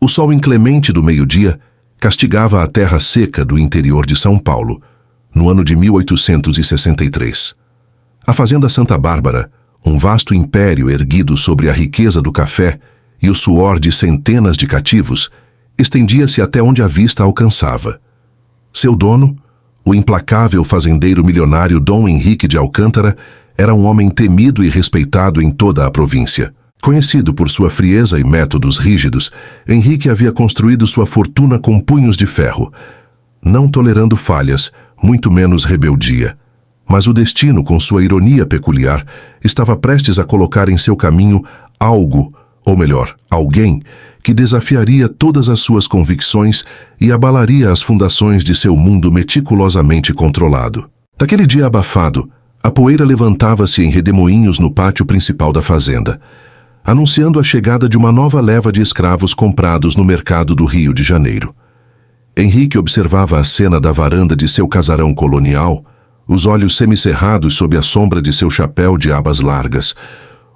O sol inclemente do meio-dia castigava a terra seca do interior de São Paulo, no ano de 1863. A Fazenda Santa Bárbara, um vasto império erguido sobre a riqueza do café e o suor de centenas de cativos, estendia-se até onde a vista alcançava. Seu dono, o implacável fazendeiro milionário Dom Henrique de Alcântara, era um homem temido e respeitado em toda a província. Conhecido por sua frieza e métodos rígidos, Henrique havia construído sua fortuna com punhos de ferro, não tolerando falhas, muito menos rebeldia. Mas o destino, com sua ironia peculiar, estava prestes a colocar em seu caminho algo, ou melhor, alguém, que desafiaria todas as suas convicções e abalaria as fundações de seu mundo meticulosamente controlado. Naquele dia abafado, a poeira levantava-se em redemoinhos no pátio principal da fazenda, anunciando a chegada de uma nova leva de escravos comprados no mercado do Rio de Janeiro. Henrique observava a cena da varanda de seu casarão colonial, os olhos semicerrados sob a sombra de seu chapéu de abas largas.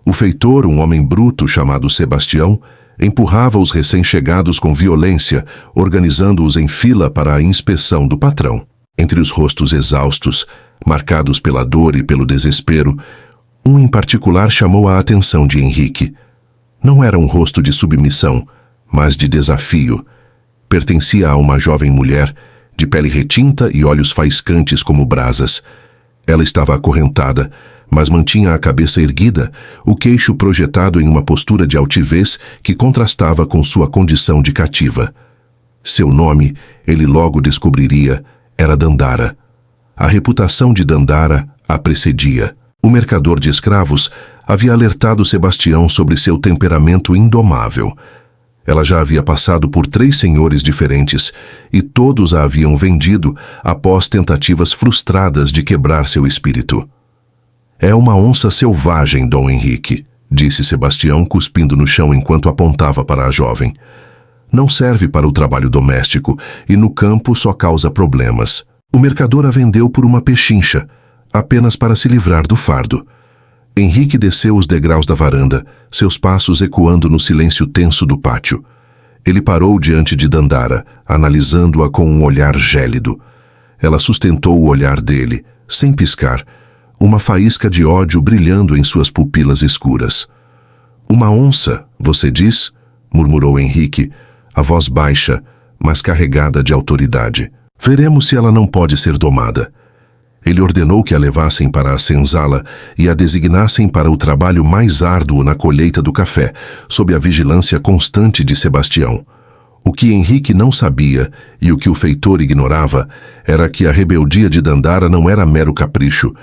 O feitor, um homem bruto chamado Sebastião, empurrava os recém-chegados com violência, organizando-os em fila para a inspeção do patrão. Entre os rostos exaustos, marcados pela dor e pelo desespero, um em particular chamou a atenção de Henrique. Não era um rosto de submissão, mas de desafio. Pertencia a uma jovem mulher, de pele retinta e olhos faiscantes como brasas. Ela estava acorrentada, mas mantinha a cabeça erguida, o queixo projetado em uma postura de altivez que contrastava com sua condição de cativa. Seu nome, ele logo descobriria, era Dandara. A reputação de Dandara a precedia. O mercador de escravos havia alertado Sebastião sobre seu temperamento indomável. Ela já havia passado por 3 senhores diferentes e todos a haviam vendido após tentativas frustradas de quebrar seu espírito. É uma onça selvagem, Dom Henrique, disse Sebastião, cuspindo no chão enquanto apontava para a jovem. Não serve para o trabalho doméstico e no campo só causa problemas. O mercador a vendeu por uma pechincha, apenas para se livrar do fardo. Henrique desceu os degraus da varanda, seus passos ecoando no silêncio tenso do pátio. Ele parou diante de Dandara, analisando-a com um olhar gélido. Ela sustentou o olhar dele, sem piscar, uma faísca de ódio brilhando em suas pupilas escuras. "Uma onça, você diz?" murmurou Henrique, a voz baixa, mas carregada de autoridade. "Veremos se ela não pode ser domada." Ele ordenou que a levassem para a senzala e a designassem para o trabalho mais árduo na colheita do café, sob a vigilância constante de Sebastião. O que Henrique não sabia, e o que o feitor ignorava, era que a rebeldia de Dandara não era mero capricho,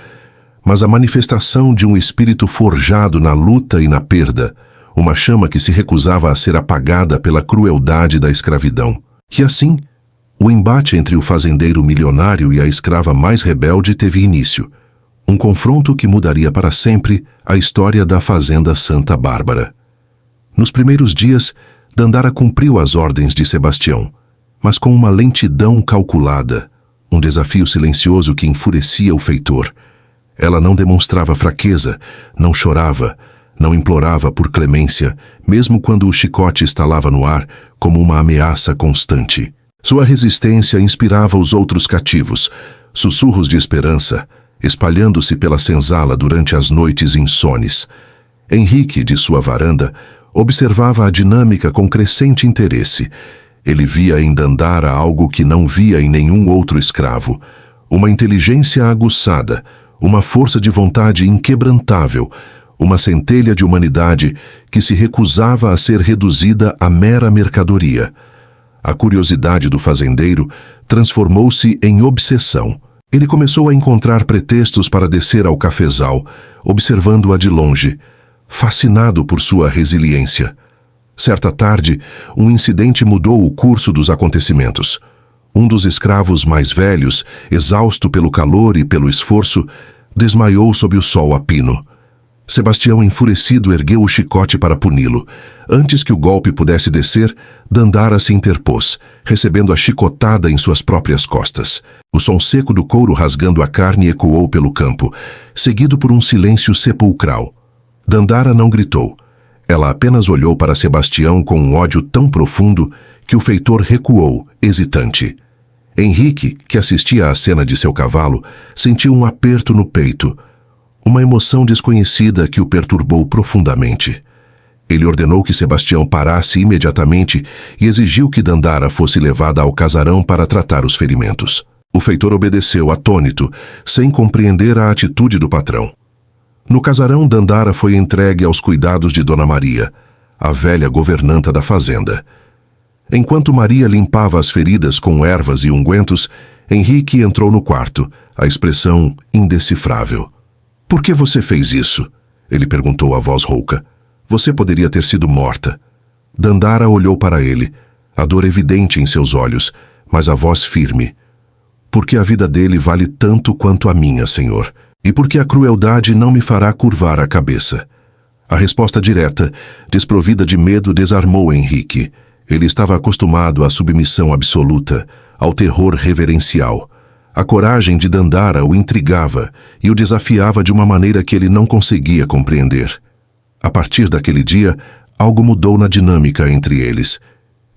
mas a manifestação de um espírito forjado na luta e na perda, uma chama que se recusava a ser apagada pela crueldade da escravidão. E assim, o embate entre o fazendeiro milionário e a escrava mais rebelde teve início, um confronto que mudaria para sempre a história da Fazenda Santa Bárbara. Nos primeiros dias, Dandara cumpriu as ordens de Sebastião, mas com uma lentidão calculada, um desafio silencioso que enfurecia o feitor. Ela não demonstrava fraqueza, não chorava, não implorava por clemência, mesmo quando o chicote estalava no ar como uma ameaça constante. Sua resistência inspirava os outros cativos, sussurros de esperança, espalhando-se pela senzala durante as noites insones. Henrique, de sua varanda, observava a dinâmica com crescente interesse. Ele via em Dandara algo que não via em nenhum outro escravo, uma inteligência aguçada, uma força de vontade inquebrantável, uma centelha de humanidade que se recusava a ser reduzida a mera mercadoria. A curiosidade do fazendeiro transformou-se em obsessão. Ele começou a encontrar pretextos para descer ao cafezal, observando-a de longe, fascinado por sua resiliência. Certa tarde, um incidente mudou o curso dos acontecimentos. Um dos escravos mais velhos, exausto pelo calor e pelo esforço, desmaiou sob o sol a pino. Sebastião, enfurecido, ergueu o chicote para puni-lo. Antes que o golpe pudesse descer, Dandara se interpôs, recebendo a chicotada em suas próprias costas. O som seco do couro rasgando a carne ecoou pelo campo, seguido por um silêncio sepulcral. Dandara não gritou. Ela apenas olhou para Sebastião com um ódio tão profundo que o feitor recuou, hesitante. Henrique, que assistia à cena de seu cavalo, sentiu um aperto no peito, uma emoção desconhecida que o perturbou profundamente. Ele ordenou que Sebastião parasse imediatamente e exigiu que Dandara fosse levada ao casarão para tratar os ferimentos. O feitor obedeceu, atônito, sem compreender a atitude do patrão. No casarão, Dandara foi entregue aos cuidados de Dona Maria, a velha governanta da fazenda. Enquanto Maria limpava as feridas com ervas e ungüentos, Henrique entrou no quarto, a expressão indecifrável. "Por que você fez isso?" ele perguntou a voz rouca. "Você poderia ter sido morta." Dandara olhou para ele, a dor evidente em seus olhos, mas a voz firme. "Porque a vida dele vale tanto quanto a minha, Senhor, e porque a crueldade não me fará curvar a cabeça." A resposta direta, desprovida de medo, desarmou Henrique. Ele estava acostumado à submissão absoluta, ao terror reverencial. A coragem de Dandara o intrigava e o desafiava de uma maneira que ele não conseguia compreender. A partir daquele dia, algo mudou na dinâmica entre eles.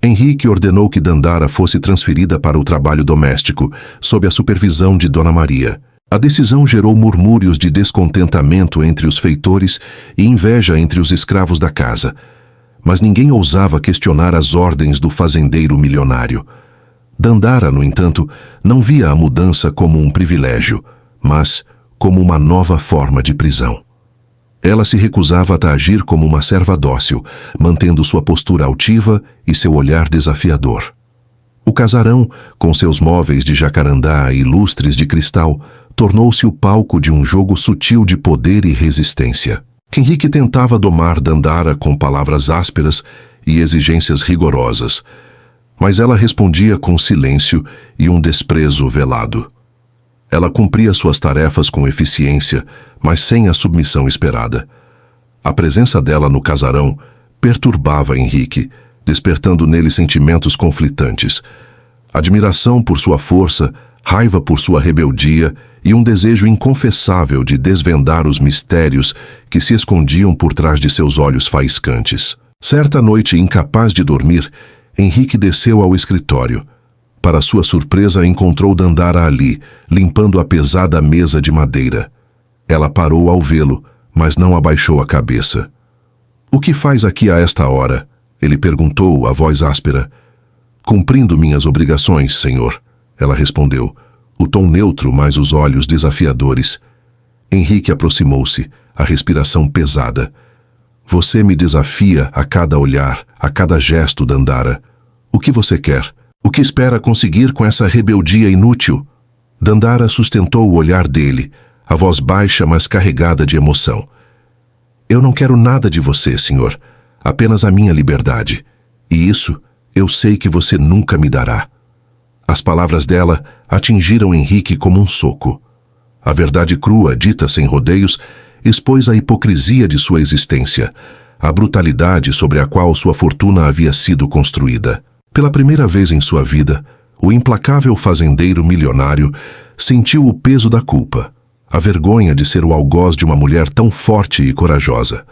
Henrique ordenou que Dandara fosse transferida para o trabalho doméstico, sob a supervisão de Dona Maria. A decisão gerou murmúrios de descontentamento entre os feitores e inveja entre os escravos da casa. Mas ninguém ousava questionar as ordens do fazendeiro milionário. Dandara, no entanto, não via a mudança como um privilégio, mas como uma nova forma de prisão. Ela se recusava a agir como uma serva dócil, mantendo sua postura altiva e seu olhar desafiador. O casarão, com seus móveis de jacarandá e lustres de cristal, tornou-se o palco de um jogo sutil de poder e resistência. Henrique tentava domar Dandara com palavras ásperas e exigências rigorosas, mas ela respondia com silêncio e um desprezo velado. Ela cumpria suas tarefas com eficiência, mas sem a submissão esperada. A presença dela no casarão perturbava Henrique, despertando nele sentimentos conflitantes: admiração por sua força, raiva por sua rebeldia e um desejo inconfessável de desvendar os mistérios que se escondiam por trás de seus olhos faiscantes. Certa noite, incapaz de dormir, Henrique desceu ao escritório. Para sua surpresa, encontrou Dandara ali, limpando a pesada mesa de madeira. Ela parou ao vê-lo, mas não abaixou a cabeça. "O que faz aqui a esta hora?" ele perguntou, a voz áspera. "Cumprindo minhas obrigações, senhor," ela respondeu, o tom neutro, mas os olhos desafiadores. Henrique aproximou-se, a respiração pesada. "Você me desafia a cada olhar, a cada gesto, Dandara. O que você quer? O que espera conseguir com essa rebeldia inútil?" Dandara sustentou o olhar dele, a voz baixa, mas carregada de emoção. "Eu não quero nada de você, senhor, apenas a minha liberdade. E isso eu sei que você nunca me dará." As palavras dela atingiram Henrique como um soco. A verdade crua, dita sem rodeios, expôs a hipocrisia de sua existência, a brutalidade sobre a qual sua fortuna havia sido construída. Pela primeira vez em sua vida, o implacável fazendeiro milionário sentiu o peso da culpa, a vergonha de ser o algoz de uma mulher tão forte e corajosa.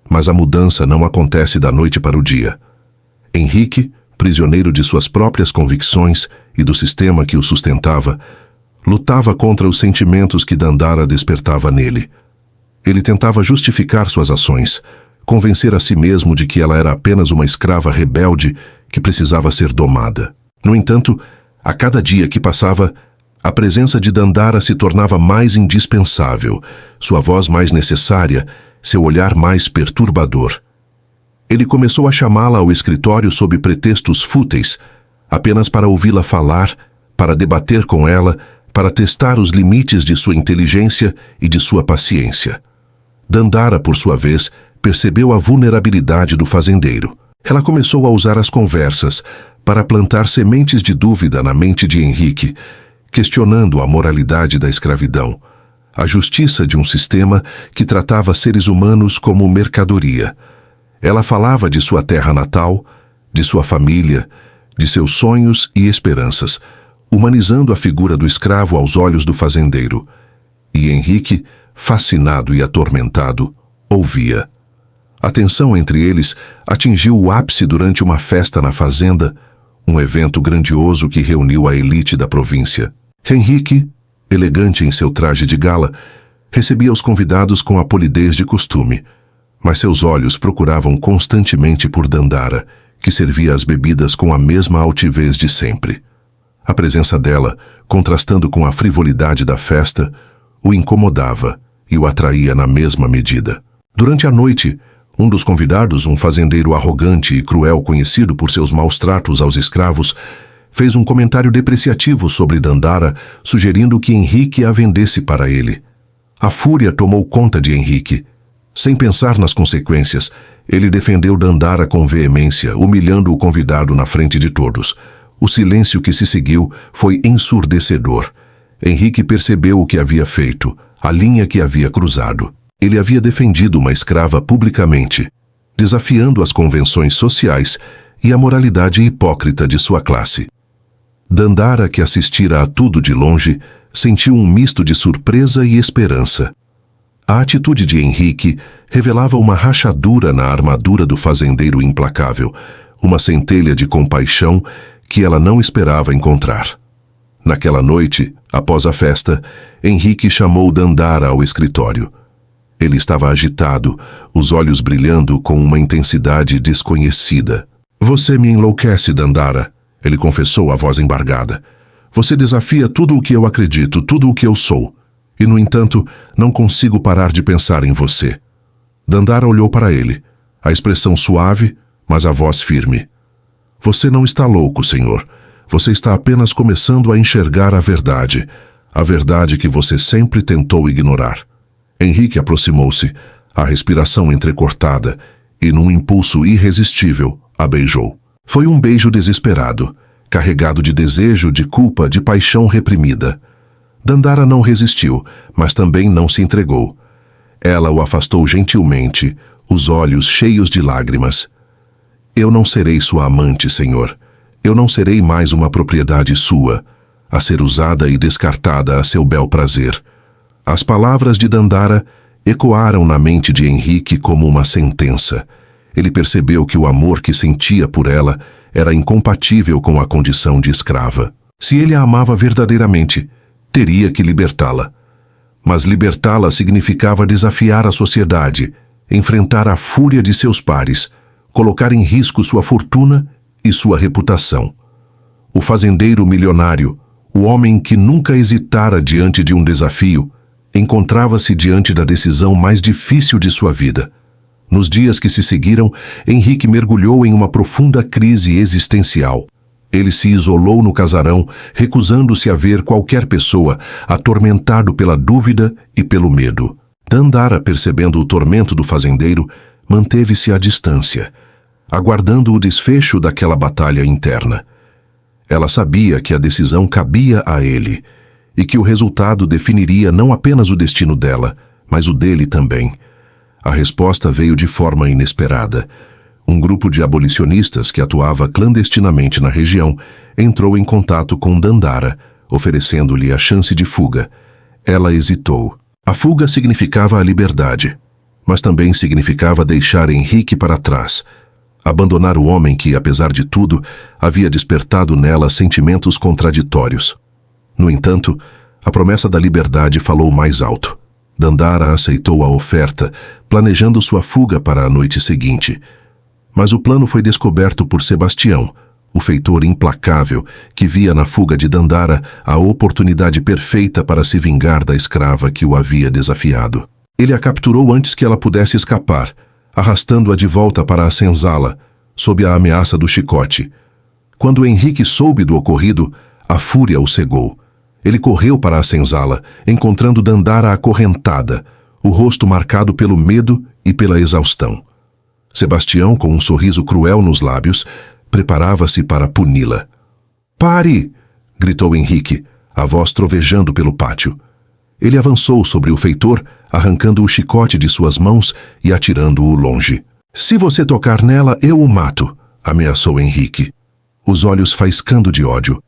Mas a mudança não acontece da noite para o dia. Henrique, prisioneiro de suas próprias convicções e do sistema que o sustentava, lutava contra os sentimentos que Dandara despertava nele. Ele tentava justificar suas ações, convencer a si mesmo de que ela era apenas uma escrava rebelde que precisava ser domada. No entanto, a cada dia que passava, a presença de Dandara se tornava mais indispensável, sua voz mais necessária, seu olhar mais perturbador. Ele começou a chamá-la ao escritório sob pretextos fúteis, apenas para ouvi-la falar, para debater com ela, para testar os limites de sua inteligência e de sua paciência. Dandara, por sua vez, percebeu a vulnerabilidade do fazendeiro. Ela começou a usar as conversas para plantar sementes de dúvida na mente de Henrique, questionando a moralidade da escravidão, a justiça de um sistema que tratava seres humanos como mercadoria. Ela falava de sua terra natal, de sua família, de seus sonhos e esperanças, humanizando a figura do escravo aos olhos do fazendeiro. E Henrique, fascinado e atormentado, ouvia. A tensão entre eles atingiu o ápice durante uma festa na fazenda, um evento grandioso que reuniu a elite da província. Henrique, elegante em seu traje de gala, recebia os convidados com a polidez de costume, mas seus olhos procuravam constantemente por Dandara, que servia as bebidas com a mesma altivez de sempre. A presença dela, contrastando com a frivolidade da festa, o incomodava e o atraía na mesma medida. Durante a noite, um dos convidados, um fazendeiro arrogante e cruel conhecido por seus maus tratos aos escravos, fez um comentário depreciativo sobre Dandara, sugerindo que Henrique a vendesse para ele. A fúria tomou conta de Henrique. Sem pensar nas consequências, ele defendeu Dandara com veemência, humilhando o convidado na frente de todos. O silêncio que se seguiu foi ensurdecedor. Henrique percebeu o que havia feito, a linha que havia cruzado. Ele havia defendido uma escrava publicamente, desafiando as convenções sociais e a moralidade hipócrita de sua classe. Dandara, que assistira a tudo de longe, sentiu um misto de surpresa e esperança. A atitude de Henrique revelava uma rachadura na armadura do fazendeiro implacável, uma centelha de compaixão que ela não esperava encontrar. Naquela noite, após a festa, Henrique chamou Dandara ao escritório. Ele estava agitado, os olhos brilhando com uma intensidade desconhecida. "Você me enlouquece, Dandara", ele confessou, a voz embargada. "Você desafia tudo o que eu acredito, tudo o que eu sou. E, no entanto, não consigo parar de pensar em você." Dandara olhou para ele, a expressão suave, mas a voz firme. "Você não está louco, senhor. Você está apenas começando a enxergar a verdade que você sempre tentou ignorar." Henrique aproximou-se, a respiração entrecortada, e num impulso irresistível, a beijou. Foi um beijo desesperado, carregado de desejo, de culpa, de paixão reprimida. Dandara não resistiu, mas também não se entregou. Ela o afastou gentilmente, os olhos cheios de lágrimas. "Eu não serei sua amante, senhor. Eu não serei mais uma propriedade sua, a ser usada e descartada a seu bel prazer." As palavras de Dandara ecoaram na mente de Henrique como uma sentença. Ele percebeu que o amor que sentia por ela era incompatível com a condição de escrava. Se ele a amava verdadeiramente, teria que libertá-la. Mas libertá-la significava desafiar a sociedade, enfrentar a fúria de seus pares, colocar em risco sua fortuna e sua reputação. O fazendeiro milionário, o homem que nunca hesitara diante de um desafio, encontrava-se diante da decisão mais difícil de sua vida. Nos dias que se seguiram, Henrique mergulhou em uma profunda crise existencial. Ele se isolou no casarão, recusando-se a ver qualquer pessoa, atormentado pela dúvida e pelo medo. Dandara, percebendo o tormento do fazendeiro, manteve-se à distância, aguardando o desfecho daquela batalha interna. Ela sabia que a decisão cabia a ele, e que o resultado definiria não apenas o destino dela, mas o dele também. A resposta veio de forma inesperada. Um grupo de abolicionistas que atuava clandestinamente na região entrou em contato com Dandara, oferecendo-lhe a chance de fuga. Ela hesitou. A fuga significava a liberdade, mas também significava deixar Henrique para trás, abandonar o homem que, apesar de tudo, havia despertado nela sentimentos contraditórios. No entanto, a promessa da liberdade falou mais alto. Dandara aceitou a oferta, planejando sua fuga para a noite seguinte. Mas o plano foi descoberto por Sebastião, o feitor implacável que via na fuga de Dandara a oportunidade perfeita para se vingar da escrava que o havia desafiado. Ele a capturou antes que ela pudesse escapar, arrastando-a de volta para a senzala, sob a ameaça do chicote. Quando Henrique soube do ocorrido, a fúria o cegou. Ele correu para a senzala, encontrando Dandara acorrentada, o rosto marcado pelo medo e pela exaustão. Sebastião, com um sorriso cruel nos lábios, preparava-se para puni-la. "Pare!" gritou Henrique, a voz trovejando pelo pátio. Ele avançou sobre o feitor, arrancando o chicote de suas mãos e atirando-o longe. "Se você tocar nela, eu o mato", ameaçou Henrique, os olhos faiscando de ódio.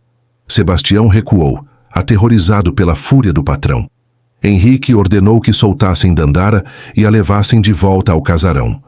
Sebastião recuou, aterrorizado pela fúria do patrão. Henrique ordenou que soltassem Dandara e a levassem de volta ao casarão.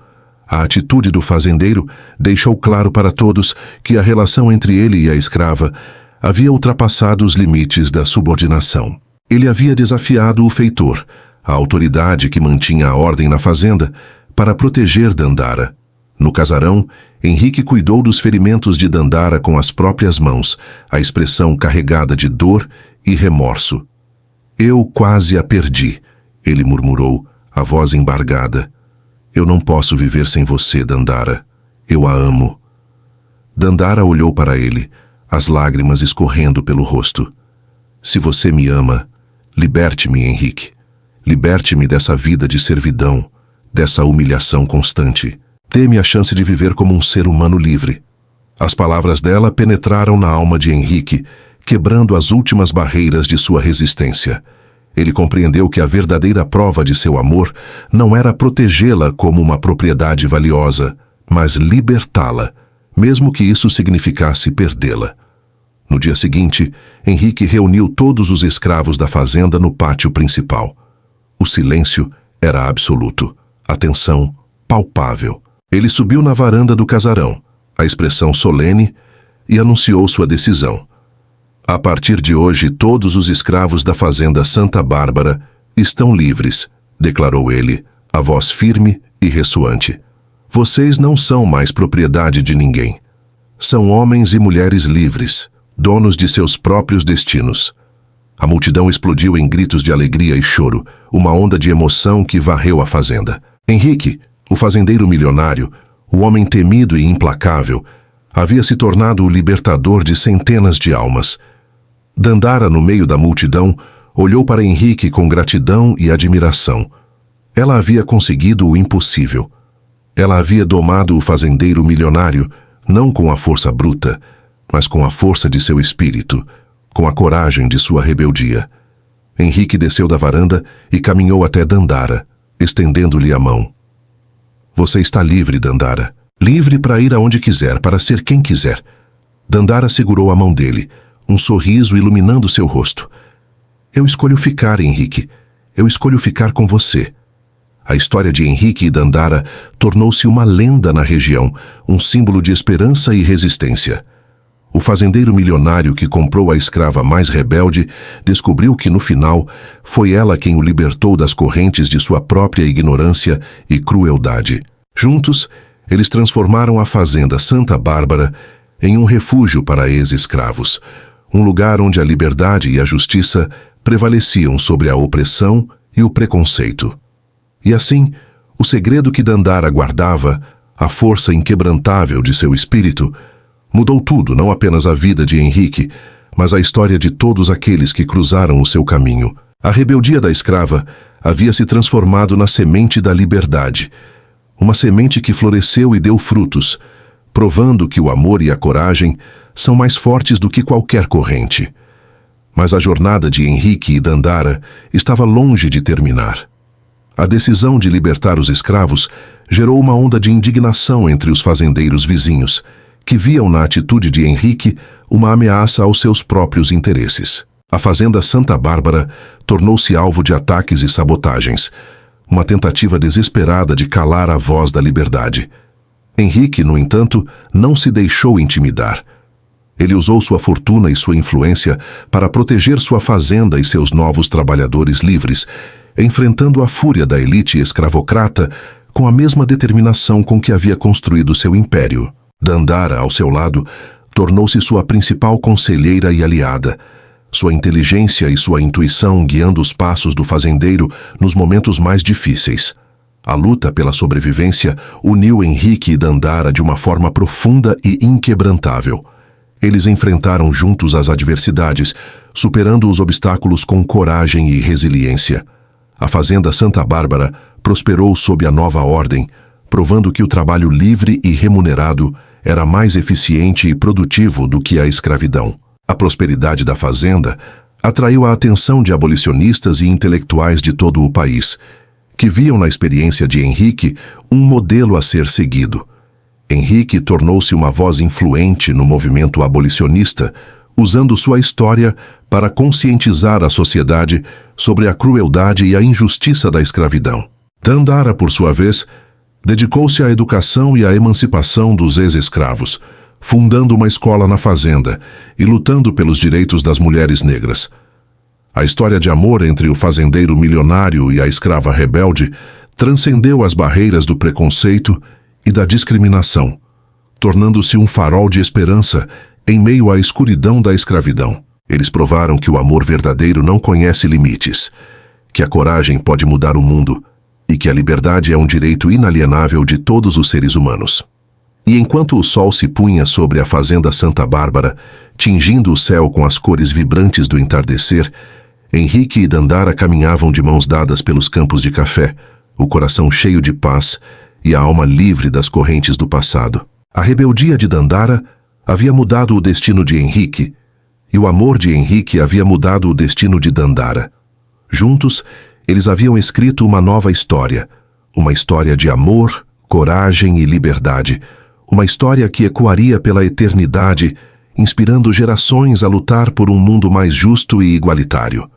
A atitude do fazendeiro deixou claro para todos que a relação entre ele e a escrava havia ultrapassado os limites da subordinação. Ele havia desafiado o feitor, a autoridade que mantinha a ordem na fazenda, para proteger Dandara. No casarão, Henrique cuidou dos ferimentos de Dandara com as próprias mãos, a expressão carregada de dor e remorso. "Eu quase a perdi", ele murmurou, a voz embargada. "Eu não posso viver sem você, Dandara. Eu a amo." Dandara olhou para ele, as lágrimas escorrendo pelo rosto. "Se você me ama, liberte-me, Henrique. Liberte-me dessa vida de servidão, dessa humilhação constante. Dê-me a chance de viver como um ser humano livre." As palavras dela penetraram na alma de Henrique, quebrando as últimas barreiras de sua resistência. Ele compreendeu que a verdadeira prova de seu amor não era protegê-la como uma propriedade valiosa, mas libertá-la, mesmo que isso significasse perdê-la. No dia seguinte, Henrique reuniu todos os escravos da fazenda no pátio principal. O silêncio era absoluto, a tensão palpável. Ele subiu na varanda do casarão, a expressão solene, e anunciou sua decisão. "A partir de hoje, todos os escravos da fazenda Santa Bárbara estão livres", declarou ele, a voz firme e ressoante. "Vocês não são mais propriedade de ninguém. São homens e mulheres livres, donos de seus próprios destinos." A multidão explodiu em gritos de alegria e choro, uma onda de emoção que varreu a fazenda. Henrique, o fazendeiro milionário, o homem temido e implacável, havia se tornado o libertador de centenas de almas. Dandara, no meio da multidão, olhou para Henrique com gratidão e admiração. Ela havia conseguido o impossível. Ela havia domado o fazendeiro milionário, não com a força bruta, mas com a força de seu espírito, com a coragem de sua rebeldia. Henrique desceu da varanda e caminhou até Dandara, estendendo-lhe a mão. "Você está livre, Dandara. Livre para ir aonde quiser, para ser quem quiser." Dandara segurou a mão dele, um sorriso iluminando seu rosto. "Eu escolho ficar, Henrique. Eu escolho ficar com você." A história de Henrique e Dandara tornou-se uma lenda na região, um símbolo de esperança e resistência. O fazendeiro milionário que comprou a escrava mais rebelde descobriu que, no final, foi ela quem o libertou das correntes de sua própria ignorância e crueldade. Juntos, eles transformaram a fazenda Santa Bárbara em um refúgio para ex-escravos, um lugar onde a liberdade e a justiça prevaleciam sobre a opressão e o preconceito. E assim, o segredo que Dandara guardava, a força inquebrantável de seu espírito, mudou tudo, não apenas a vida de Henrique, mas a história de todos aqueles que cruzaram o seu caminho. A rebeldia da escrava havia se transformado na semente da liberdade, uma semente que floresceu e deu frutos, provando que o amor e a coragem são mais fortes do que qualquer corrente. Mas a jornada de Henrique e Dandara estava longe de terminar. A decisão de libertar os escravos gerou uma onda de indignação entre os fazendeiros vizinhos, que viam na atitude de Henrique uma ameaça aos seus próprios interesses. A fazenda Santa Bárbara tornou-se alvo de ataques e sabotagens, uma tentativa desesperada de calar a voz da liberdade. Henrique, no entanto, não se deixou intimidar. Ele usou sua fortuna e sua influência para proteger sua fazenda e seus novos trabalhadores livres, enfrentando a fúria da elite escravocrata com a mesma determinação com que havia construído seu império. Dandara, ao seu lado, tornou-se sua principal conselheira e aliada, sua inteligência e sua intuição guiando os passos do fazendeiro nos momentos mais difíceis. A luta pela sobrevivência uniu Henrique e Dandara de uma forma profunda e inquebrantável. Eles enfrentaram juntos as adversidades, superando os obstáculos com coragem e resiliência. A fazenda Santa Bárbara prosperou sob a nova ordem, provando que o trabalho livre e remunerado era mais eficiente e produtivo do que a escravidão. A prosperidade da fazenda atraiu a atenção de abolicionistas e intelectuais de todo o país, que viam na experiência de Henrique um modelo a ser seguido. Henrique tornou-se uma voz influente no movimento abolicionista, usando sua história para conscientizar a sociedade sobre a crueldade e a injustiça da escravidão. Dandara, por sua vez, Dedicou-se à educação e à emancipação dos ex-escravos, fundando uma escola na fazenda e lutando pelos direitos das mulheres negras. A história de amor entre o fazendeiro milionário e a escrava rebelde transcendeu as barreiras do preconceito e da discriminação, tornando-se um farol de esperança em meio à escuridão da escravidão. Eles provaram que o amor verdadeiro não conhece limites, que a coragem pode mudar o mundo e que a liberdade é um direito inalienável de todos os seres humanos. E enquanto o sol se punha sobre a fazenda Santa Bárbara, tingindo o céu com as cores vibrantes do entardecer, Henrique e Dandara caminhavam de mãos dadas pelos campos de café, o coração cheio de paz e a alma livre das correntes do passado. A rebeldia de Dandara havia mudado o destino de Henrique, e o amor de Henrique havia mudado o destino de Dandara. Juntos, eles haviam escrito uma nova história, uma história de amor, coragem e liberdade, uma história que ecoaria pela eternidade, inspirando gerações a lutar por um mundo mais justo e igualitário.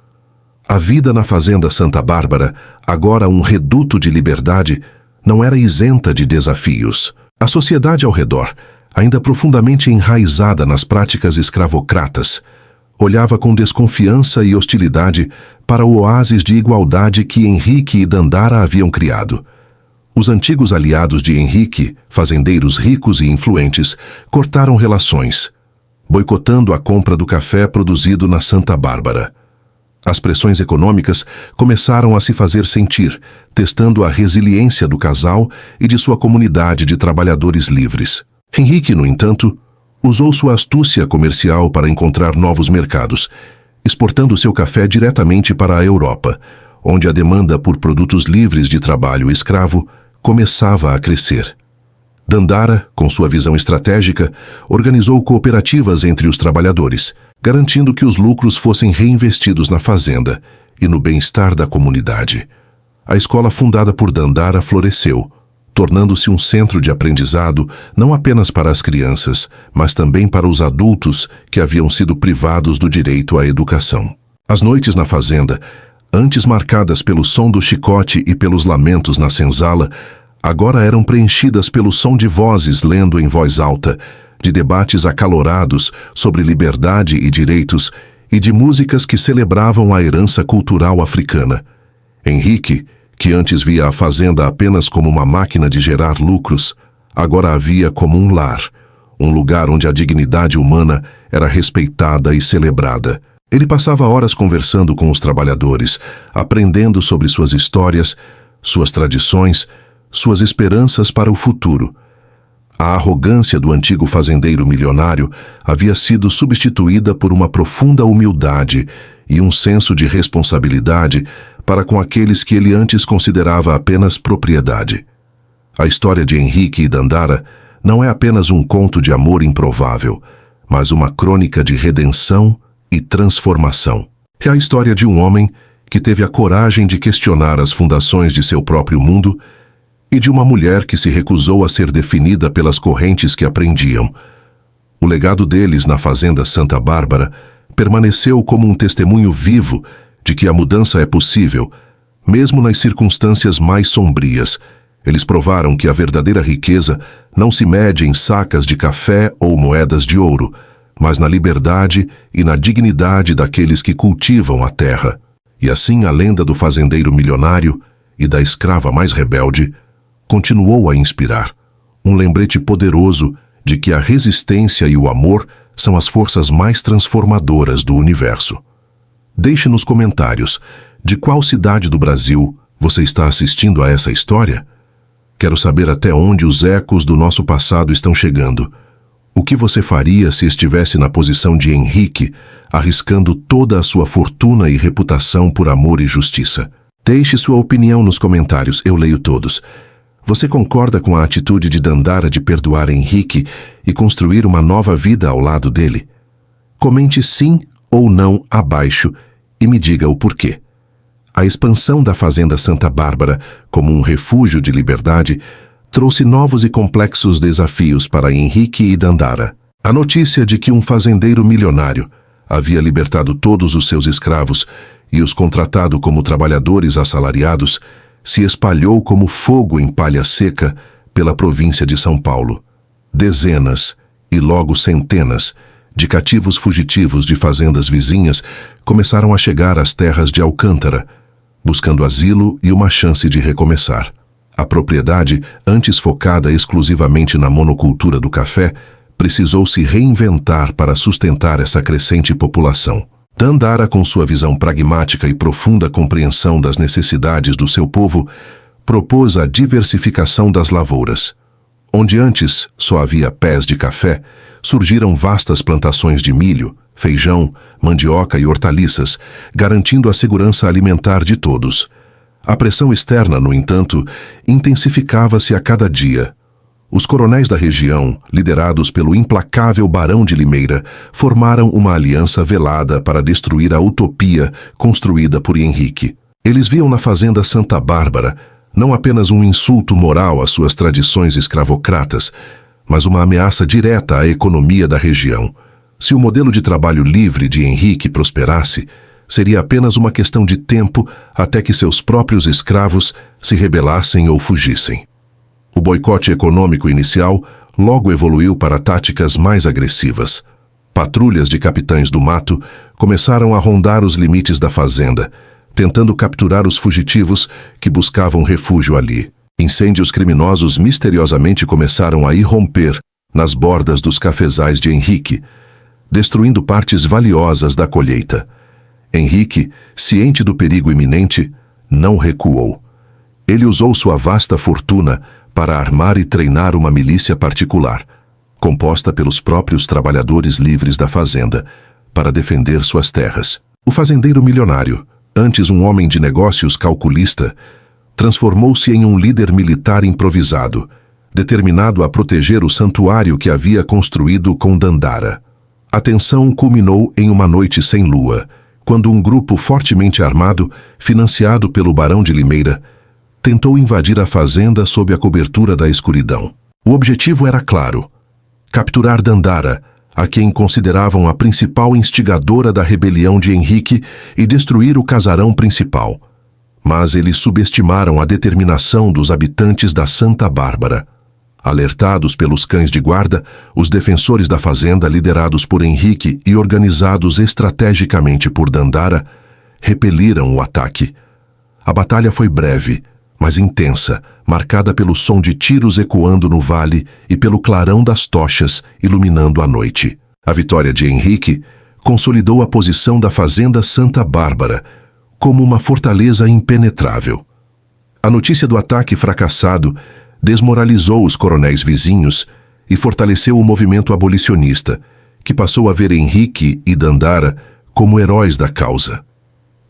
A vida na fazenda Santa Bárbara, agora um reduto de liberdade, não era isenta de desafios. A sociedade ao redor, ainda profundamente enraizada nas práticas escravocratas, olhava com desconfiança e hostilidade para o oásis de igualdade que Henrique e Dandara haviam criado. Os antigos aliados de Henrique, fazendeiros ricos e influentes, cortaram relações, boicotando a compra do café produzido na Santa Bárbara. As pressões econômicas começaram a se fazer sentir, testando a resiliência do casal e de sua comunidade de trabalhadores livres. Henrique, no entanto, usou sua astúcia comercial para encontrar novos mercados, exportando seu café diretamente para a Europa, onde a demanda por produtos livres de trabalho escravo começava a crescer. Dandara, com sua visão estratégica, organizou cooperativas entre os trabalhadores, garantindo que os lucros fossem reinvestidos na fazenda e no bem-estar da comunidade. A escola fundada por Dandara floresceu, tornando-se um centro de aprendizado não apenas para as crianças, mas também para os adultos que haviam sido privados do direito à educação. As noites na fazenda, antes marcadas pelo som do chicote e pelos lamentos na senzala, agora eram preenchidas pelo som de vozes lendo em voz alta, de debates acalorados sobre liberdade e direitos e de músicas que celebravam a herança cultural africana. Henrique, que antes via a fazenda apenas como uma máquina de gerar lucros, agora a via como um lar, um lugar onde a dignidade humana era respeitada e celebrada. Ele passava horas conversando com os trabalhadores, aprendendo sobre suas histórias, suas tradições, suas esperanças para o futuro. A arrogância do antigo fazendeiro milionário havia sido substituída por uma profunda humildade e um senso de responsabilidade para com aqueles que ele antes considerava apenas propriedade. A história de Henrique e Dandara não é apenas um conto de amor improvável, mas uma crônica de redenção e transformação. É a história de um homem que teve a coragem de questionar as fundações de seu próprio mundo e de uma mulher que se recusou a ser definida pelas correntes que aprendiam. O legado deles na fazenda Santa Bárbara permaneceu como um testemunho vivo de que a mudança é possível, mesmo nas circunstâncias mais sombrias. Eles provaram que a verdadeira riqueza não se mede em sacas de café ou moedas de ouro, mas na liberdade e na dignidade daqueles que cultivam a terra. E assim a lenda do fazendeiro milionário e da escrava mais rebelde continuou a inspirar, um lembrete poderoso de que a resistência e o amor são as forças mais transformadoras do universo. Deixe nos comentários de qual cidade do Brasil você está assistindo a essa história. Quero saber até onde os ecos do nosso passado estão chegando. O que você faria se estivesse na posição de Henrique, arriscando toda a sua fortuna e reputação por amor e justiça? Deixe sua opinião nos comentários, eu leio todos. Você concorda com a atitude de Dandara de perdoar Henrique e construir uma nova vida ao lado dele? Comente sim ou não abaixo e me diga o porquê. A expansão da fazenda Santa Bárbara como um refúgio de liberdade trouxe novos e complexos desafios para Henrique e Dandara. A notícia de que um fazendeiro milionário havia libertado todos os seus escravos e os contratado como trabalhadores assalariados se espalhou como fogo em palha seca pela província de São Paulo. Dezenas, e logo centenas, de cativos fugitivos de fazendas vizinhas começaram a chegar às terras de Alcântara, buscando asilo e uma chance de recomeçar. A propriedade, antes focada exclusivamente na monocultura do café, precisou se reinventar para sustentar essa crescente população. Dandara, com sua visão pragmática e profunda compreensão das necessidades do seu povo, propôs a diversificação das lavouras. Onde antes só havia pés de café, surgiram vastas plantações de milho, feijão, mandioca e hortaliças, garantindo a segurança alimentar de todos. A pressão externa, no entanto, intensificava-se a cada dia. Os coronéis da região, liderados pelo implacável Barão de Limeira, formaram uma aliança velada para destruir a utopia construída por Henrique. Eles viam na fazenda Santa Bárbara não apenas um insulto moral às suas tradições escravocratas, mas uma ameaça direta à economia da região. Se o modelo de trabalho livre de Henrique prosperasse, seria apenas uma questão de tempo até que seus próprios escravos se rebelassem ou fugissem. O boicote econômico inicial logo evoluiu para táticas mais agressivas. Patrulhas de capitães do mato começaram a rondar os limites da fazenda, tentando capturar os fugitivos que buscavam refúgio ali. Incêndios criminosos misteriosamente começaram a irromper nas bordas dos cafezais de Henrique, destruindo partes valiosas da colheita. Henrique, ciente do perigo iminente, não recuou. Ele usou sua vasta fortuna para armar e treinar uma milícia particular, composta pelos próprios trabalhadores livres da fazenda, para defender suas terras. O fazendeiro milionário, antes um homem de negócios calculista, transformou-se em um líder militar improvisado, determinado a proteger o santuário que havia construído com Dandara. A tensão culminou em uma noite sem lua, quando um grupo fortemente armado, financiado pelo Barão de Limeira, tentou invadir a fazenda sob a cobertura da escuridão. O objetivo era claro: capturar Dandara, a quem consideravam a principal instigadora da rebelião de Henrique, e destruir o casarão principal. Mas eles subestimaram a determinação dos habitantes da Santa Bárbara. Alertados pelos cães de guarda, os defensores da fazenda, liderados por Henrique e organizados estrategicamente por Dandara, repeliram o ataque. A batalha foi breve, mas intensa, marcada pelo som de tiros ecoando no vale e pelo clarão das tochas iluminando a noite. A vitória de Henrique consolidou a posição da fazenda Santa Bárbara como uma fortaleza impenetrável. A notícia do ataque fracassado desmoralizou os coronéis vizinhos e fortaleceu o movimento abolicionista, que passou a ver Henrique e Dandara como heróis da causa.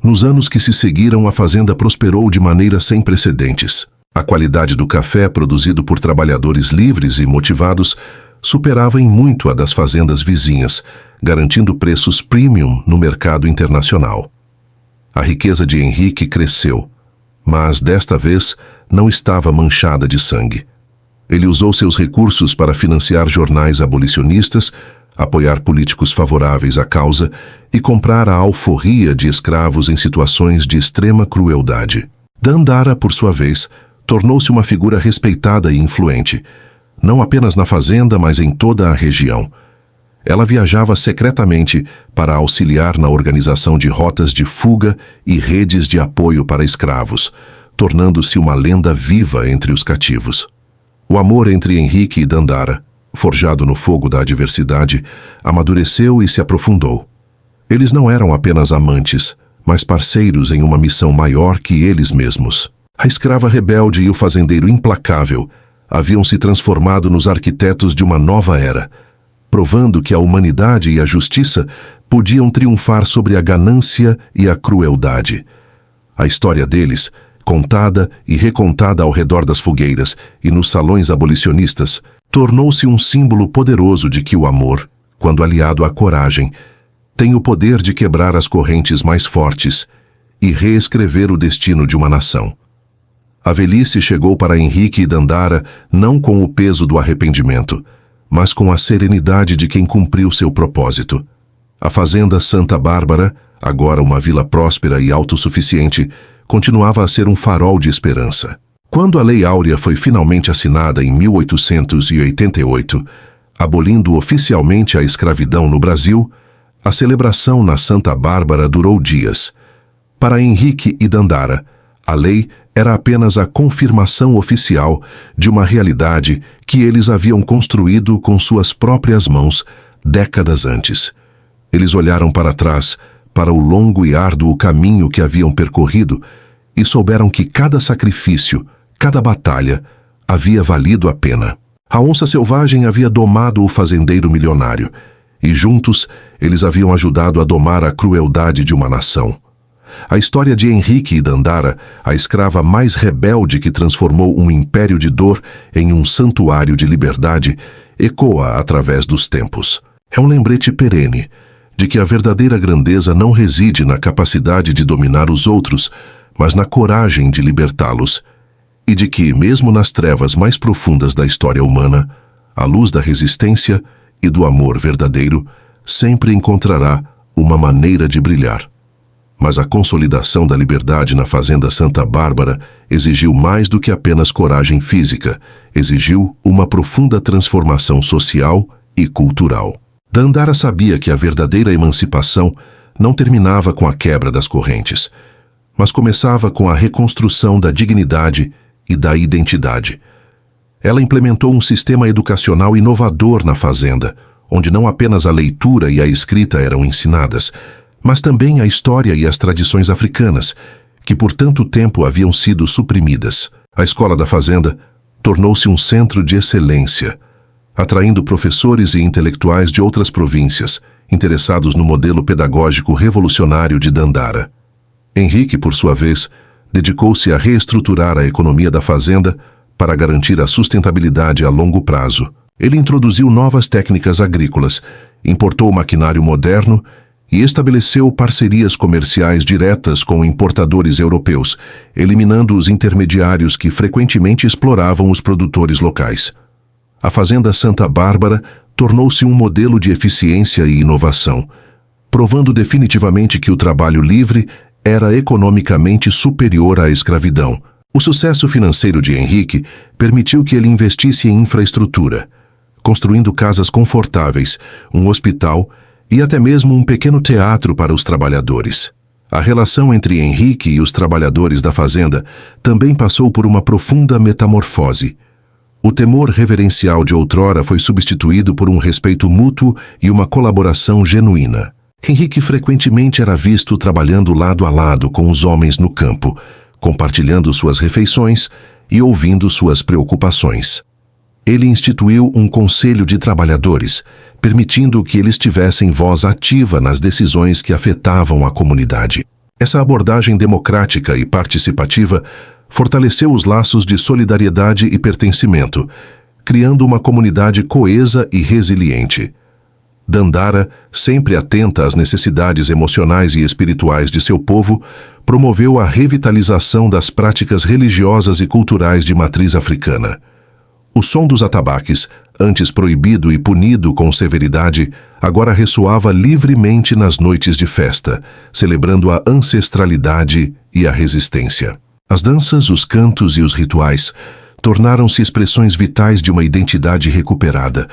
Nos anos que se seguiram, a fazenda prosperou de maneira sem precedentes. A qualidade do café produzido por trabalhadores livres e motivados superava em muito a das fazendas vizinhas, garantindo preços premium no mercado internacional. A riqueza de Henrique cresceu, mas desta vez não estava manchada de sangue. Ele usou seus recursos para financiar jornais abolicionistas, apoiar políticos favoráveis à causa e comprar a alforria de escravos em situações de extrema crueldade. Dandara, por sua vez, tornou-se uma figura respeitada e influente, não apenas na fazenda, mas em toda a região. Ela viajava secretamente para auxiliar na organização de rotas de fuga e redes de apoio para escravos, tornando-se uma lenda viva entre os cativos. O amor entre Henrique e Dandara, forjado no fogo da adversidade, amadureceu e se aprofundou. Eles não eram apenas amantes, mas parceiros em uma missão maior que eles mesmos. A escrava rebelde e o fazendeiro implacável haviam se transformado nos arquitetos de uma nova era, provando que a humanidade e a justiça podiam triunfar sobre a ganância e a crueldade. A história deles, contada e recontada ao redor das fogueiras e nos salões abolicionistas, tornou-se um símbolo poderoso de que o amor, quando aliado à coragem, tem o poder de quebrar as correntes mais fortes e reescrever o destino de uma nação. A velhice chegou para Henrique e Dandara não com o peso do arrependimento, mas com a serenidade de quem cumpriu seu propósito. A fazenda Santa Bárbara, agora uma vila próspera e autossuficiente, continuava a ser um farol de esperança. Quando a Lei Áurea foi finalmente assinada em 1888, abolindo oficialmente a escravidão no Brasil, a celebração na Santa Bárbara durou dias. Para Henrique e Dandara, a lei era apenas a confirmação oficial de uma realidade que eles haviam construído com suas próprias mãos décadas antes. Eles olharam para trás, para o longo e árduo caminho que haviam percorrido, e souberam que cada sacrifício, cada batalha, havia valido a pena. A onça selvagem havia domado o fazendeiro milionário, e juntos eles haviam ajudado a domar a crueldade de uma nação. A história de Henrique e Dandara, a escrava mais rebelde que transformou um império de dor em um santuário de liberdade, ecoa através dos tempos. É um lembrete perene de que a verdadeira grandeza não reside na capacidade de dominar os outros, mas na coragem de libertá-los, e de que, mesmo nas trevas mais profundas da história humana, a luz da resistência e do amor verdadeiro sempre encontrará uma maneira de brilhar. Mas a consolidação da liberdade na Fazenda Santa Bárbara exigiu mais do que apenas coragem física, exigiu uma profunda transformação social e cultural. Dandara sabia que a verdadeira emancipação não terminava com a quebra das correntes, mas começava com a reconstrução da dignidade e da identidade. Ela implementou um sistema educacional inovador na fazenda, onde não apenas a leitura e a escrita eram ensinadas, mas também a história e as tradições africanas, que por tanto tempo haviam sido suprimidas. A escola da fazenda tornou-se um centro de excelência, atraindo professores e intelectuais de outras províncias, interessados no modelo pedagógico revolucionário de Dandara. Henrique, por sua vez, dedicou-se a reestruturar a economia da fazenda para garantir a sustentabilidade a longo prazo. Ele introduziu novas técnicas agrícolas, importou maquinário moderno e estabeleceu parcerias comerciais diretas com importadores europeus, eliminando os intermediários que frequentemente exploravam os produtores locais. A Fazenda Santa Bárbara tornou-se um modelo de eficiência e inovação, provando definitivamente que o trabalho livre era economicamente superior à escravidão. O sucesso financeiro de Henrique permitiu que ele investisse em infraestrutura, construindo casas confortáveis, um hospital e até mesmo um pequeno teatro para os trabalhadores. A relação entre Henrique e os trabalhadores da fazenda também passou por uma profunda metamorfose. O temor reverencial de outrora foi substituído por um respeito mútuo e uma colaboração genuína. Henrique frequentemente era visto trabalhando lado a lado com os homens no campo, compartilhando suas refeições e ouvindo suas preocupações. Ele instituiu um conselho de trabalhadores, permitindo que eles tivessem voz ativa nas decisões que afetavam a comunidade. Essa abordagem democrática e participativa fortaleceu os laços de solidariedade e pertencimento, criando uma comunidade coesa e resiliente. Dandara, sempre atenta às necessidades emocionais e espirituais de seu povo, promoveu a revitalização das práticas religiosas e culturais de matriz africana. O som dos atabaques, antes proibido e punido com severidade, agora ressoava livremente nas noites de festa, celebrando a ancestralidade e a resistência. As danças, os cantos e os rituais tornaram-se expressões vitais de uma identidade recuperada,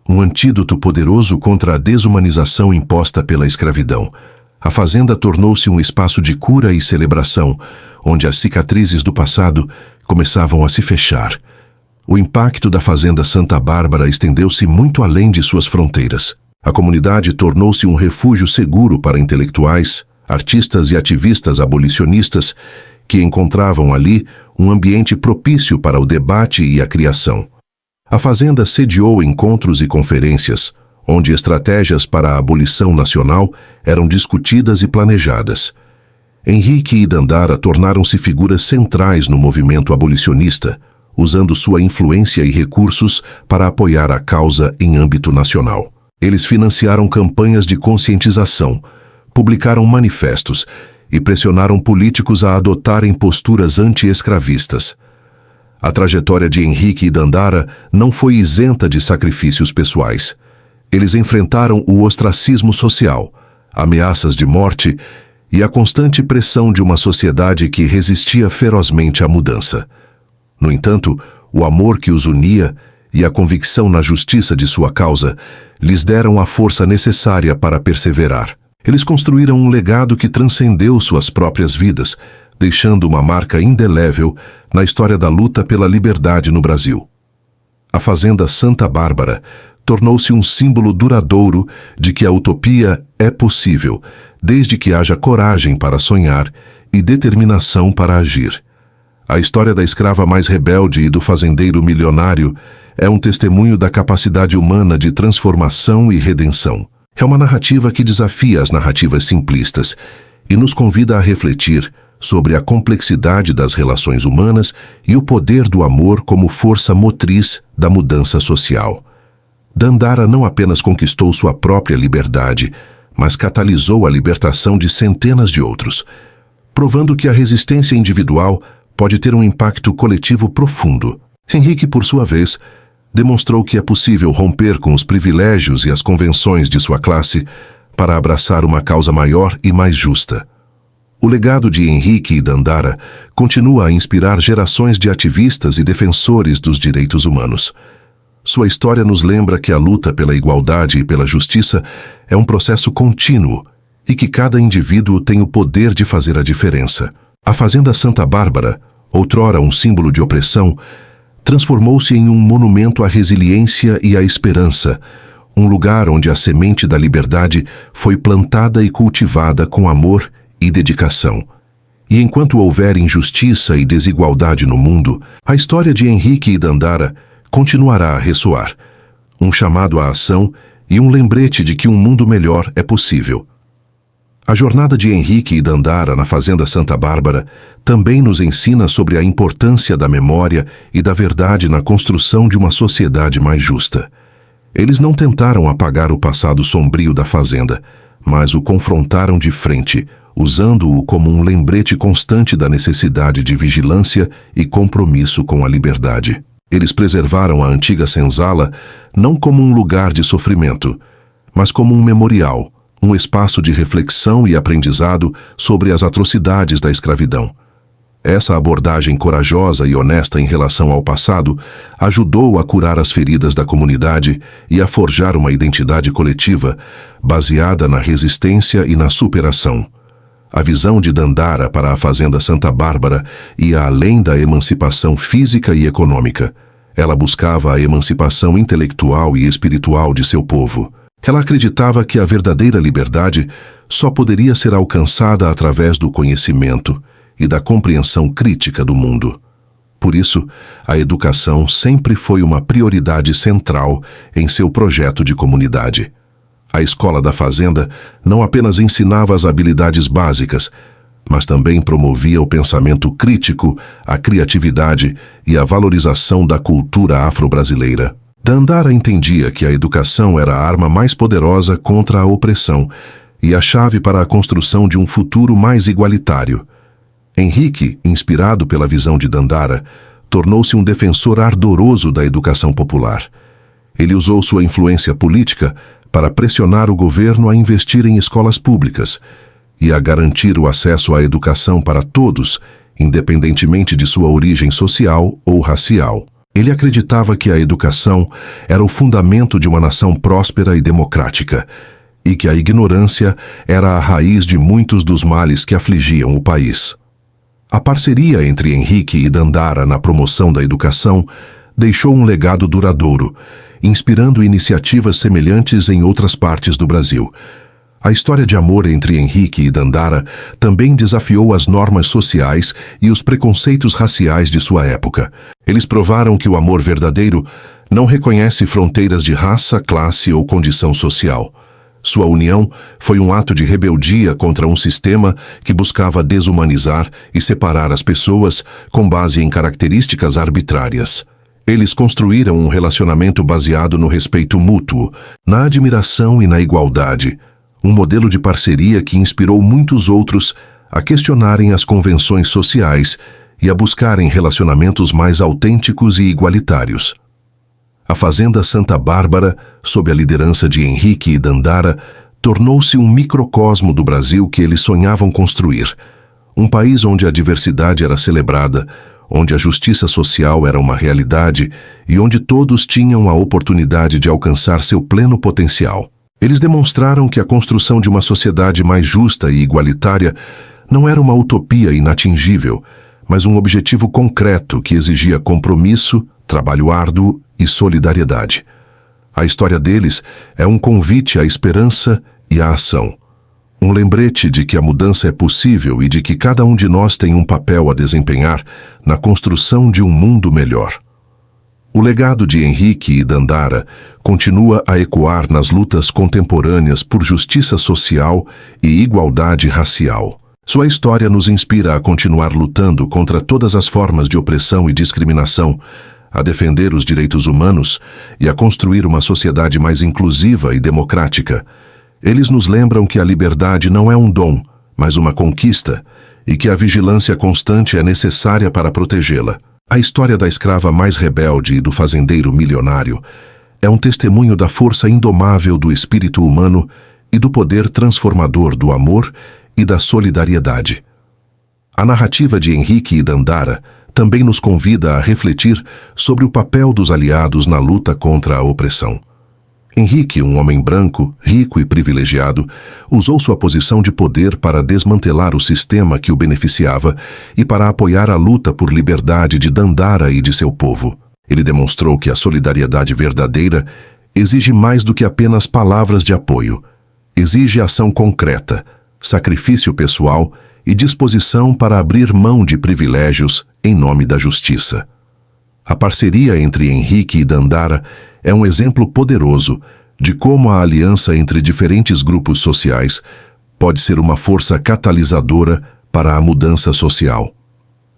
um antídoto poderoso contra a desumanização imposta pela escravidão. A fazenda tornou-se um espaço de cura e celebração, onde as cicatrizes do passado começavam a se fechar. O impacto da Fazenda Santa Bárbara estendeu-se muito além de suas fronteiras. A comunidade tornou-se um refúgio seguro para intelectuais, artistas e ativistas abolicionistas que encontravam ali um ambiente propício para o debate e a criação. A fazenda sediou encontros e conferências, onde estratégias para a abolição nacional eram discutidas e planejadas. Henrique e Dandara tornaram-se figuras centrais no movimento abolicionista, usando sua influência e recursos para apoiar a causa em âmbito nacional. Eles financiaram campanhas de conscientização, publicaram manifestos e pressionaram políticos a adotarem posturas anti-escravistas. A trajetória de Henrique e Dandara não foi isenta de sacrifícios pessoais. Eles enfrentaram o ostracismo social, ameaças de morte e a constante pressão de uma sociedade que resistia ferozmente à mudança. No entanto, o amor que os unia e a convicção na justiça de sua causa lhes deram a força necessária para perseverar. Eles construíram um legado que transcendeu suas próprias vidas, deixando uma marca indelével na história da luta pela liberdade no Brasil. A Fazenda Santa Bárbara tornou-se um símbolo duradouro de que a utopia é possível, desde que haja coragem para sonhar e determinação para agir. A história da escrava mais rebelde e do fazendeiro milionário é um testemunho da capacidade humana de transformação e redenção. É uma narrativa que desafia as narrativas simplistas e nos convida a refletir sobre a complexidade das relações humanas e o poder do amor como força motriz da mudança social. Dandara não apenas conquistou sua própria liberdade, mas catalisou a libertação de centenas de outros, provando que a resistência individual pode ter um impacto coletivo profundo. Henrique, por sua vez, demonstrou que é possível romper com os privilégios e as convenções de sua classe para abraçar uma causa maior e mais justa. O legado de Henrique e Dandara continua a inspirar gerações de ativistas e defensores dos direitos humanos. Sua história nos lembra que a luta pela igualdade e pela justiça é um processo contínuo e que cada indivíduo tem o poder de fazer a diferença. A Fazenda Santa Bárbara, outrora um símbolo de opressão, transformou-se em um monumento à resiliência e à esperança, um lugar onde a semente da liberdade foi plantada e cultivada com amor e dedicação. E enquanto houver injustiça e desigualdade no mundo, a história de Henrique e Dandara continuará a ressoar, um chamado à ação e um lembrete de que um mundo melhor é possível. A jornada de Henrique e Dandara na Fazenda Santa Bárbara também nos ensina sobre a importância da memória e da verdade na construção de uma sociedade mais justa. Eles não tentaram apagar o passado sombrio da fazenda, mas o confrontaram de frente, usando-o como um lembrete constante da necessidade de vigilância e compromisso com a liberdade. Eles preservaram a antiga senzala não como um lugar de sofrimento, mas como um memorial, um espaço de reflexão e aprendizado sobre as atrocidades da escravidão. Essa abordagem corajosa e honesta em relação ao passado ajudou a curar as feridas da comunidade e a forjar uma identidade coletiva baseada na resistência e na superação. A visão de Dandara para a Fazenda Santa Bárbara ia além da emancipação física e econômica. Ela buscava a emancipação intelectual e espiritual de seu povo. Ela acreditava que a verdadeira liberdade só poderia ser alcançada através do conhecimento e da compreensão crítica do mundo. Por isso, a educação sempre foi uma prioridade central em seu projeto de comunidade. A Escola da Fazenda não apenas ensinava as habilidades básicas, mas também promovia o pensamento crítico, a criatividade e a valorização da cultura afro-brasileira. Dandara entendia que a educação era a arma mais poderosa contra a opressão e a chave para a construção de um futuro mais igualitário. Henrique, inspirado pela visão de Dandara, tornou-se um defensor ardoroso da educação popular. Ele usou sua influência política para pressionar o governo a investir em escolas públicas e a garantir o acesso à educação para todos, independentemente de sua origem social ou racial. Ele acreditava que a educação era o fundamento de uma nação próspera e democrática, e que a ignorância era a raiz de muitos dos males que afligiam o país. A parceria entre Henrique e Dandara na promoção da educação deixou um legado duradouro, inspirando iniciativas semelhantes em outras partes do Brasil. A história de amor entre Henrique e Dandara também desafiou as normas sociais e os preconceitos raciais de sua época. Eles provaram que o amor verdadeiro não reconhece fronteiras de raça, classe ou condição social. Sua união foi um ato de rebeldia contra um sistema que buscava desumanizar e separar as pessoas com base em características arbitrárias. Eles construíram um relacionamento baseado no respeito mútuo, na admiração e na igualdade, um modelo de parceria que inspirou muitos outros a questionarem as convenções sociais e a buscarem relacionamentos mais autênticos e igualitários. A Fazenda Santa Bárbara, sob a liderança de Henrique e Dandara, tornou-se um microcosmo do Brasil que eles sonhavam construir. Um país onde a diversidade era celebrada, onde a justiça social era uma realidade e onde todos tinham a oportunidade de alcançar seu pleno potencial. Eles demonstraram que a construção de uma sociedade mais justa e igualitária não era uma utopia inatingível, mas um objetivo concreto que exigia compromisso, trabalho árduo e solidariedade. A história deles é um convite à esperança e à ação. Um lembrete de que a mudança é possível e de que cada um de nós tem um papel a desempenhar na construção de um mundo melhor. O legado de Henrique e Dandara continua a ecoar nas lutas contemporâneas por justiça social e igualdade racial. Sua história nos inspira a continuar lutando contra todas as formas de opressão e discriminação, a defender os direitos humanos e a construir uma sociedade mais inclusiva e democrática. Eles nos lembram que a liberdade não é um dom, mas uma conquista, e que a vigilância constante é necessária para protegê-la. A história da escrava mais rebelde e do fazendeiro milionário é um testemunho da força indomável do espírito humano e do poder transformador do amor e da solidariedade. A narrativa de Henrique e Dandara também nos convida a refletir sobre o papel dos aliados na luta contra a opressão. Henrique, um homem branco, rico e privilegiado, usou sua posição de poder para desmantelar o sistema que o beneficiava e para apoiar a luta por liberdade de Dandara e de seu povo. Ele demonstrou que a solidariedade verdadeira exige mais do que apenas palavras de apoio. Exige ação concreta, sacrifício pessoal e disposição para abrir mão de privilégios em nome da justiça. A parceria entre Henrique e Dandara é um exemplo poderoso de como a aliança entre diferentes grupos sociais pode ser uma força catalisadora para a mudança social.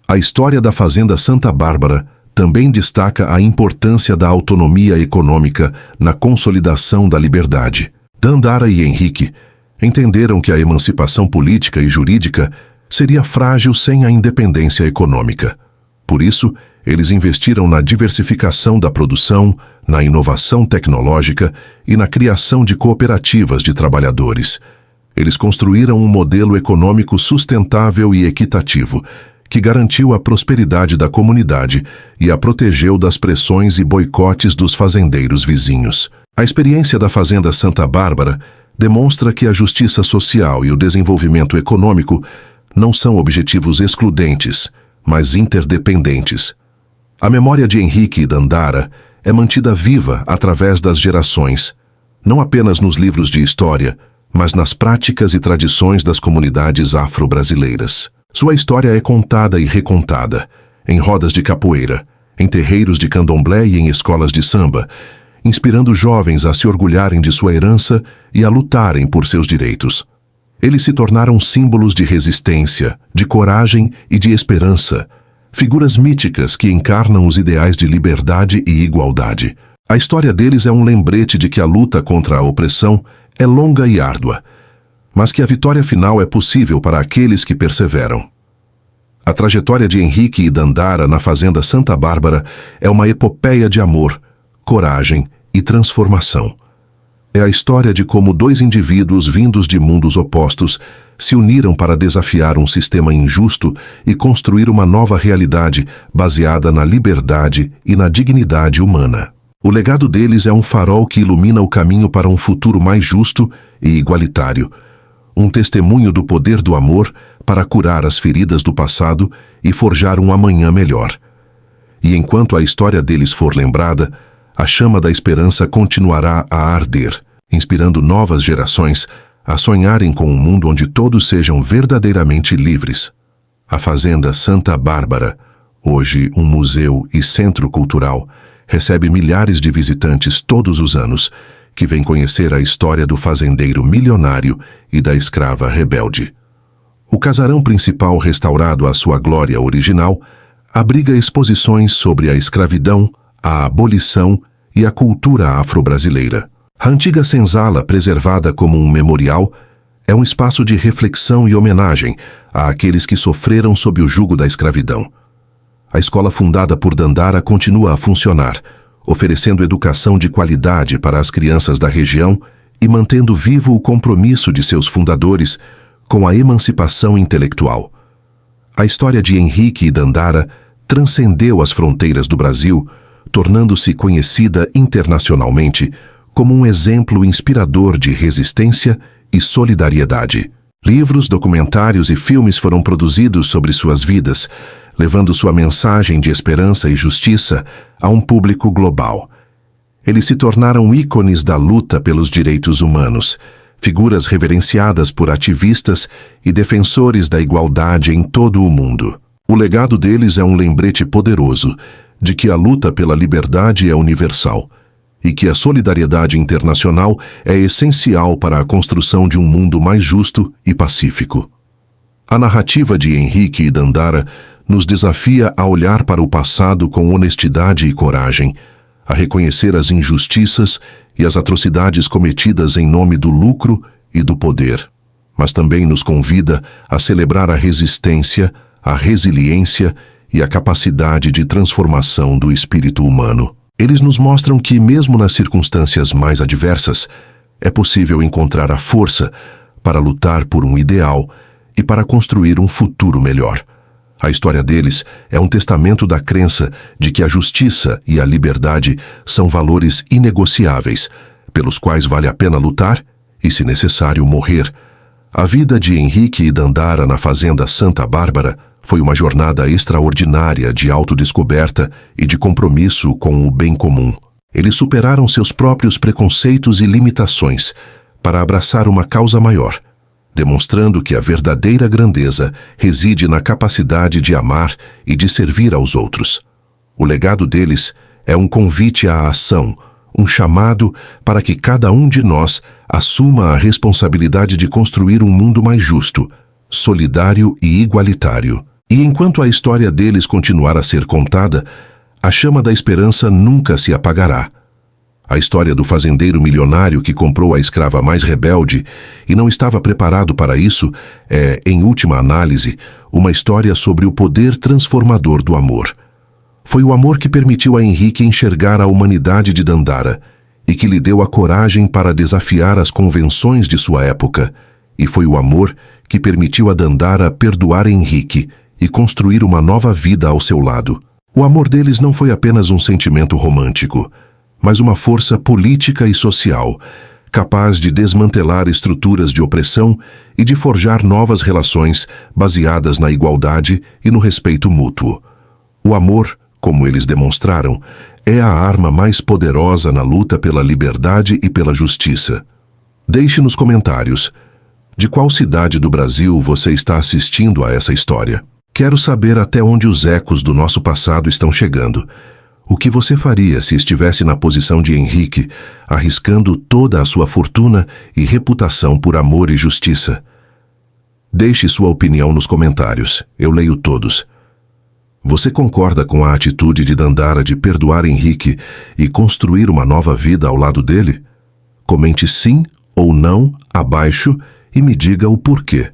A história da Fazenda Santa Bárbara também destaca a importância da autonomia econômica na consolidação da liberdade. Dandara e Henrique entenderam que a emancipação política e jurídica seria frágil sem a independência econômica. Por isso, eles investiram na diversificação da produção, na inovação tecnológica e na criação de cooperativas de trabalhadores. Eles construíram um modelo econômico sustentável e equitativo, que garantiu a prosperidade da comunidade e a protegeu das pressões e boicotes dos fazendeiros vizinhos. A experiência da Fazenda Santa Bárbara demonstra que a justiça social e o desenvolvimento econômico não são objetivos excludentes, mas interdependentes. A memória de Henrique e Dandara é mantida viva através das gerações, não apenas nos livros de história, mas nas práticas e tradições das comunidades afro-brasileiras. Sua história é contada e recontada, em rodas de capoeira, em terreiros de candomblé e em escolas de samba, inspirando jovens a se orgulharem de sua herança e a lutarem por seus direitos. Eles se tornaram símbolos de resistência, de coragem e de esperança, figuras míticas que encarnam os ideais de liberdade e igualdade. A história deles é um lembrete de que a luta contra a opressão é longa e árdua, mas que a vitória final é possível para aqueles que perseveram. A trajetória de Henrique e Dandara na Fazenda Santa Bárbara é uma epopeia de amor, coragem e transformação. É a história de como dois indivíduos vindos de mundos opostos se uniram para desafiar um sistema injusto e construir uma nova realidade baseada na liberdade e na dignidade humana. O legado deles é um farol que ilumina o caminho para um futuro mais justo e igualitário, um testemunho do poder do amor para curar as feridas do passado e forjar um amanhã melhor. E enquanto a história deles for lembrada, a chama da esperança continuará a arder, inspirando novas gerações a sonharem com um mundo onde todos sejam verdadeiramente livres. A Fazenda Santa Bárbara, hoje um museu e centro cultural, recebe milhares de visitantes todos os anos que vêm conhecer a história do fazendeiro milionário e da escrava rebelde. O casarão principal, restaurado à sua glória original, abriga exposições sobre a escravidão, a abolição e a cultura afro-brasileira. A antiga senzala, preservada como um memorial, é um espaço de reflexão e homenagem àqueles que sofreram sob o jugo da escravidão. A escola fundada por Dandara continua a funcionar, oferecendo educação de qualidade para as crianças da região e mantendo vivo o compromisso de seus fundadores com a emancipação intelectual. A história de Henrique e Dandara transcendeu as fronteiras do Brasil, tornando-se conhecida internacionalmente como um exemplo inspirador de resistência e solidariedade. Livros, documentários e filmes foram produzidos sobre suas vidas, levando sua mensagem de esperança e justiça a um público global. Eles se tornaram ícones da luta pelos direitos humanos, figuras reverenciadas por ativistas e defensores da igualdade em todo o mundo. O legado deles é um lembrete poderoso de que a luta pela liberdade é universal e que a solidariedade internacional é essencial para a construção de um mundo mais justo e pacífico. A narrativa de Henrique e Dandara nos desafia a olhar para o passado com honestidade e coragem, a reconhecer as injustiças e as atrocidades cometidas em nome do lucro e do poder, mas também nos convida a celebrar a resistência, a resiliência e a capacidade de transformação do espírito humano. Eles nos mostram que, mesmo nas circunstâncias mais adversas, é possível encontrar a força para lutar por um ideal e para construir um futuro melhor. A história deles é um testamento da crença de que a justiça e a liberdade são valores inegociáveis, pelos quais vale a pena lutar e, se necessário, morrer. A vida de Henrique e Dandara na fazenda Santa Bárbara foi uma jornada extraordinária de autodescoberta e de compromisso com o bem comum. Eles superaram seus próprios preconceitos e limitações para abraçar uma causa maior, demonstrando que a verdadeira grandeza reside na capacidade de amar e de servir aos outros. O legado deles é um convite à ação, um chamado para que cada um de nós assuma a responsabilidade de construir um mundo mais justo, solidário e igualitário. E enquanto a história deles continuar a ser contada, a chama da esperança nunca se apagará. A história do fazendeiro milionário que comprou a escrava mais rebelde e não estava preparado para isso é, em última análise, uma história sobre o poder transformador do amor. Foi o amor que permitiu a Henrique enxergar a humanidade de Dandara e que lhe deu a coragem para desafiar as convenções de sua época. E foi o amor que permitiu a Dandara perdoar Henrique e construir uma nova vida ao seu lado. O amor deles não foi apenas um sentimento romântico, mas uma força política e social, capaz de desmantelar estruturas de opressão e de forjar novas relações baseadas na igualdade e no respeito mútuo. O amor, como eles demonstraram, é a arma mais poderosa na luta pela liberdade e pela justiça. Deixe nos comentários de qual cidade do Brasil você está assistindo a essa história. Quero saber até onde os ecos do nosso passado estão chegando. O que você faria se estivesse na posição de Henrique, arriscando toda a sua fortuna e reputação por amor e justiça? Deixe sua opinião nos comentários, eu leio todos. Você concorda com a atitude de Dandara de perdoar Henrique e construir uma nova vida ao lado dele? Comente sim ou não abaixo e me diga o porquê.